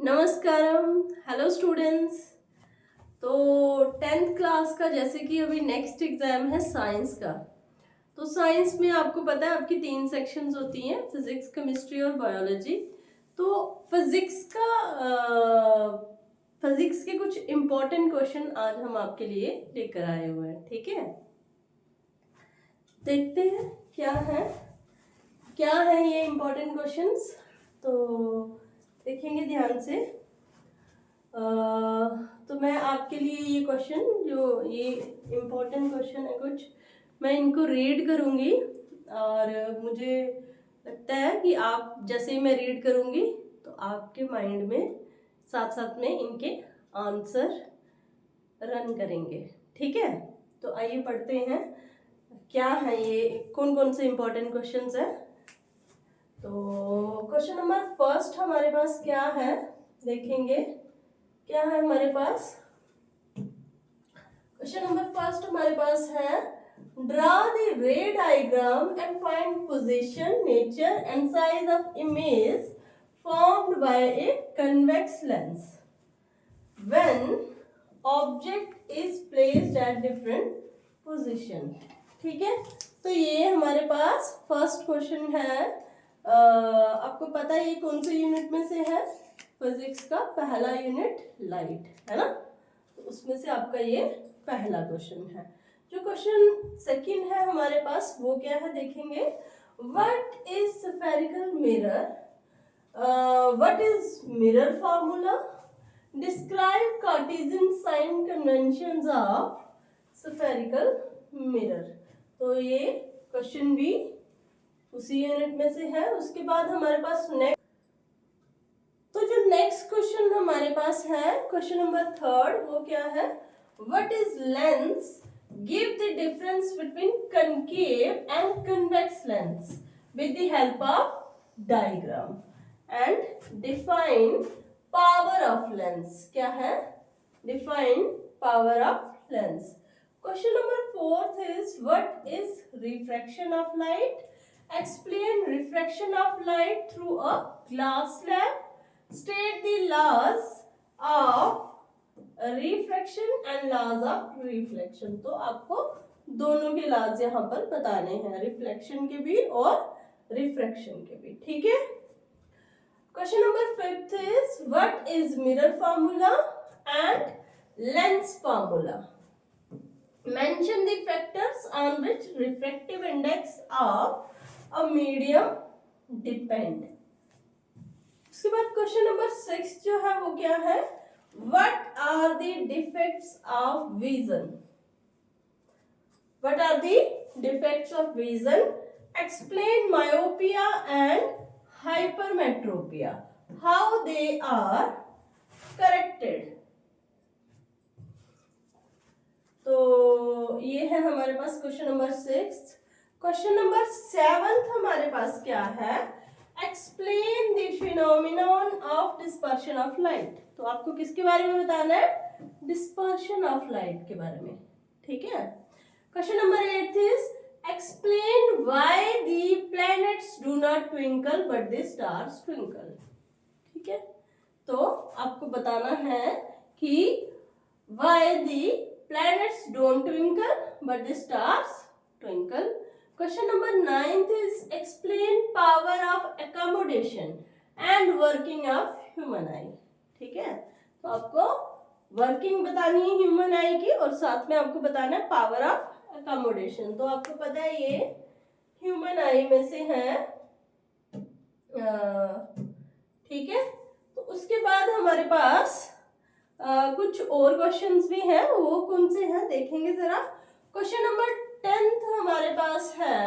नमस्कारम। Hello students. तो 10th class का जैसे कि अभी नेक्स्ट एग्जाम है साइंस का। तो साइंस में आपको पता है आपकी 3 सेक्शंस होती हैं, फिजिक्स, केमिस्ट्री और बायोलॉजी। तो फिजिक्स के कुछ इम्पोर्टेंट क्वेश्चन आज हम आपके लिए लेकर आए हुए हैं। ठीक है, देखते हैं क्या है ये इम्पोर्टेंट क्वेश्चंस। तो देखेंगे ध्यान से। तो मैं आपके लिए ये क्वेश्चन, जो ये इम्पोर्टेंट क्वेश्चन है कुछ, मैं इनको रीड करूँगी और मुझे लगता है कि आप जैसे ही मैं रीड करूँगी तो आपके माइंड में साथ साथ में इनके आंसर रन करेंगे। ठीक है, तो आइए पढ़ते हैं क्या है ये, कौन कौन से इम्पोर्टेंट क्वेश्चंस है। तो क्वेश्चन नंबर फर्स्ट हमारे पास क्या है, देखेंगे क्या है हमारे पास। क्वेश्चन नंबर फर्स्ट हमारे पास है, ड्रा द रे diagram and find position, nature and size of image formed by a convex lens when object is placed at different position। ठीक है, तो ये हमारे पास फर्स्ट क्वेश्चन है। आपको पता है ये कौन से यूनिट में से है? फिजिक्स का पहला यूनिट लाइट है ना, तो उसमें से आपका ये पहला क्वेश्चन है। जो क्वेश्चन सेकंड है हमारे पास वो क्या है, देखेंगे। What is spherical mirror, what is mirror formula, describe cartesian sign conventions of spherical mirror. तो ये क्वेश्चन भी उसी यूनिट में से है। उसके बाद हमारे पास नेक्स्ट क्वेश्चन हमारे पास है, क्वेश्चन नंबर थर्ड, वो क्या है, what is lens, give the difference between concave and convex lens with the help of diagram and define power of lens. क्या है, define power of lens. Question number fourth is, what is refraction of light, explain refraction of light through a glass slab, state the laws of refraction and laws of reflection। तो आपको दोनों के laws यहाँ पर बताने हैं, reflection के भी और रिफ्रैक्शन के भी। ठीक है, question number fifth is, what is mirror formula and lens formula, mention the factors on which refractive index of a medium depend। उसके बाद क्वेश्चन नंबर 6 जो है वो क्या है, what are the defects of vision, what are the defects of vision, explain myopia and hypermetropia, how they are corrected. तो ये है हमारे पास क्वेश्चन नंबर 6। क्वेश्चन नंबर 7 हमारे पास क्या है, explain the phenomenon of dispersion of light. तो आपको किसके बारे में बताना है, डिस्पर्शन ऑफ लाइट के बारे में। ठीक है, question number 8 is, explain why the planets do not twinkle but the stars twinkle. ठीक है, तो आपको बताना है कि why the planets don't twinkle but the stars twinkle. Question number 9 is, explain power of accommodation and working of human eye। ठीक है, तो आपको वर्किंग बतानी है ह्यूमन आई की और साथ में आपको बताना है पावर ऑफ अकोमोडेशन। तो आपको पता है ये ह्यूमन आई में से है। ठीक है, तो उसके बाद हमारे पास कुछ और क्वेश्चंस भी हैं, वो कौन से हैं देखेंगे जरा। क्वेश्चन नंबर 10 हमारे पास है,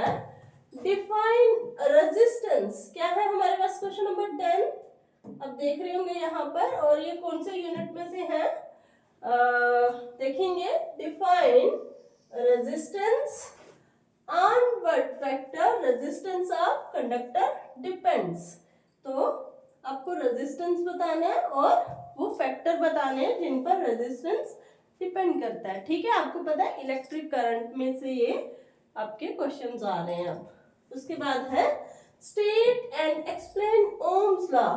डिफाइन रेजिस्टेंस। क्या है हमारे पास क्वेश्चन नंबर 10, अब देख रहे होंगे यहाँ पर, और ये कौन से यूनिट में से है, देखेंगे। Define resistance on what factor resistance of conductor depends. तो आपको रेजिस्टेंस बताना है और वो फैक्टर बताने हैं जिन पर रेजिस्टेंस डिपेंड करता है। ठीक है, आपको पता है इलेक्ट्रिक करंट में से ये आपके क्वेश्चंस आ रहे हैं। अब उसके बाद है, state and explain Ohm's law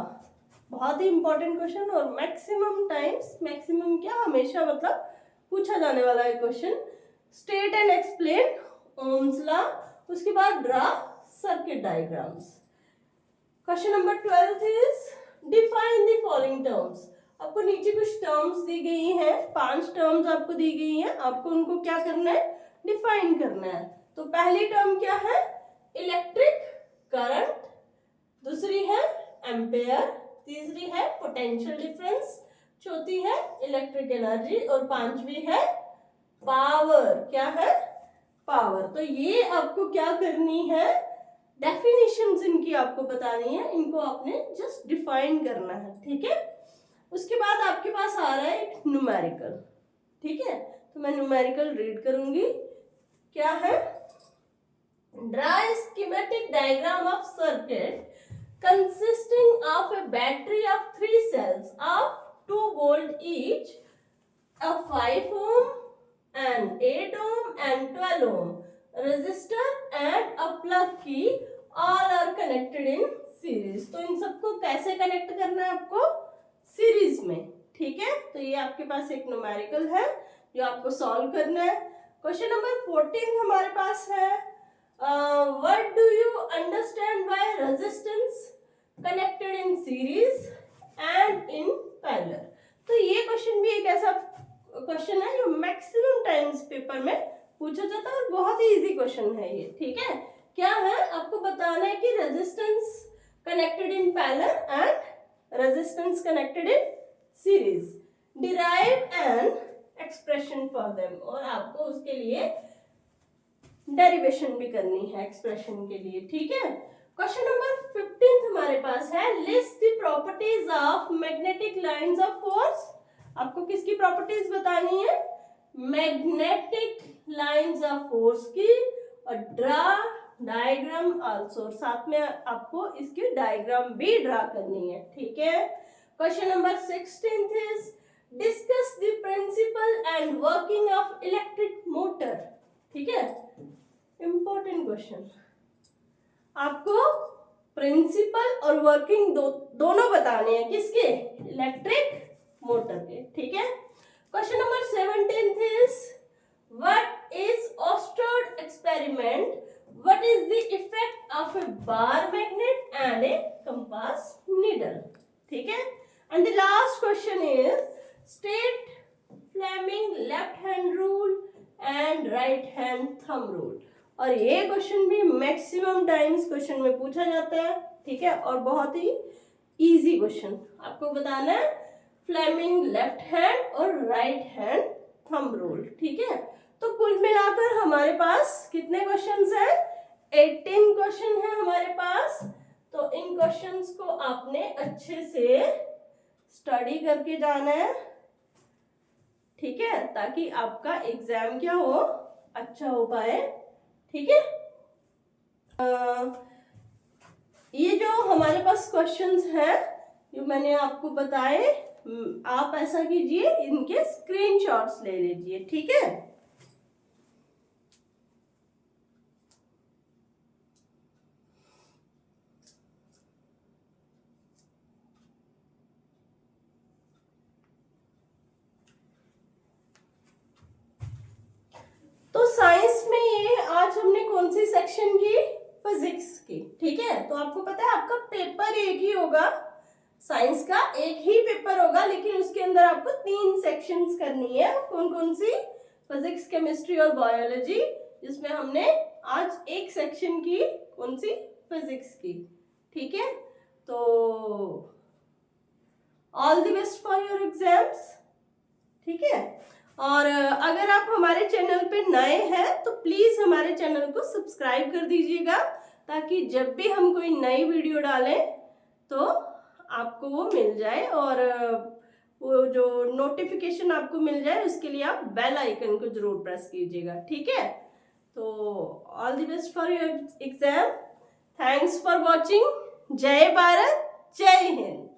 बहुत ही इंपॉर्टेंट क्वेश्चन और मैक्सिमम टाइम्स, मैक्सिमम क्या, हमेशा मतलब पूछा जाने वाला है question. State and explain Ohm's law, उसके बाद draw circuit diagrams. Question number 12 is define the following terms. आपको नीचे कुछ टर्म्स दी गई हैं, 5 टर्म्स आपको दी गई हैं, आपको उनको क्या करना है, डिफाइन करना है। तो पहली टर्म क्या है, इलेक्ट्रिक करंट, दूसरी है एम्पेयर, तीसरी है पोटेंशियल डिफरेंस, चौथी है इलेक्ट्रिक एनर्जी और पांचवी है पावर। क्या है, पावर। तो ये आपको क्या करनी है, डेफिनेशंस इनकी आपको बतानी है, इनको आपने जस्ट डिफाइन करना है, ठीक है। उसके बाद आपके पास आ रहा है एक न्यूमेरिकल, ठीक है। तो मैं न्यूमेरिकल रीड करूंगी। क्या है, draw schematic diagram of circuit consisting of a battery of 3 cells of 2 volt each, a 5 ohm, an 8 ohm and 12 ohm resistor and a plug key, all are connected in series। तो इन सबको कैसे connect करना है आपको, series में, ठीक है। तो ये आपके पास एक न्यूमेरिकल है जो आपको सॉल्व करना है। क्वेश्चन नंबर 14 हमारे पास है, what do you understand by resistance connected in series and in parallel। तो ये क्वेश्चन भी एक ऐसा क्वेश्चन है जो मैक्सिमम टाइम्स पेपर में पूछा जाता है और बहुत ही इजी क्वेश्चन है ये, ठीक है। क्या है, आपको बताना है कि resistance connected in parallel and resistance connected in series, derive an expression for them, और आपको उसके लिए डेरिवेशन भी करनी है एक्सप्रेशन के लिए, ठीक है। क्वेश्चन नंबर 15 हमारे पास है, list the properties of magnetic lines of force. आपको किसकी प्रॉपर्टीज बतानी है, मैग्नेटिक लाइंस ऑफ फोर्स की, और ड्रा डायग्राम आल्सो, साथ में आपको इसकी डायग्राम भी ड्रा करनी है, ठीक है। Question number 16 is discuss the principal and working of electric motor, ठीक है। इंपॉर्टेंट क्वेश्चन, आपको प्रिंसिपल और वर्किंग दोनों बताने हैं, किसके, इलेक्ट्रिक मोटर के, ठीक है। Question number 17 is what is ऑस्टर्ड experiment, what is the effect of a bar magnet and a compass needle, ठीक है। And the last question is state Fleming left hand rule and right hand thumb rule. और ये question भी maximum times question में पूछा जाता है, ठीक है, और बहुत ही इजी क्वेश्चन। आपको बताना है फ्लेमिंग लेफ्ट हैंड और राइट हैंड थंब रूल, ठीक है। तो कुल मिलाकर हमारे पास कितने क्वेश्चंस हैं, 18 क्वेश्चन है हमारे पास। तो इन क्वेश्चंस को आपने अच्छे से स्टडी करके जाना है, ठीक है, ताकि आपका एग्जाम क्या हो, अच्छा हो पाए, ठीक है। ये जो हमारे पास क्वेश्चंस हैं जो मैंने आपको बताए, आप ऐसा कीजिए, इनके स्क्रीनशॉट्स ले लीजिए, ठीक है। तो साइंस में ये आज हमने कौन सी सेक्शन की, फिजिक्स की, ठीक है। तो आपको पता है आपका पेपर एक ही होगा, साइंस का एक ही पेपर होगा, लेकिन उसके अंदर आपको 3 सेक्शंस करनी है। कौन कौन सी, फिजिक्स, केमिस्ट्री और बायोलॉजी, जिसमें हमने आज एक सेक्शन की, कौन सी, फिजिक्स की, ठीक है। तो all the best for your exams, ठीक है। और अगर आप हमारे चैनल पे नए हैं तो प्लीज हमारे चैनल को सब्सक्राइब कर दीजिएगा, ताकि जब भी हम कोई नई वीडियो डालें तो आपको वो मिल जाए, और वो जो नोटिफिकेशन आपको मिल जाए उसके लिए आप बेल आइकन को जरूर प्रेस कीजिएगा, ठीक है। तो all the best for your exam, thanks for watching, जय भारत, जय हिंद।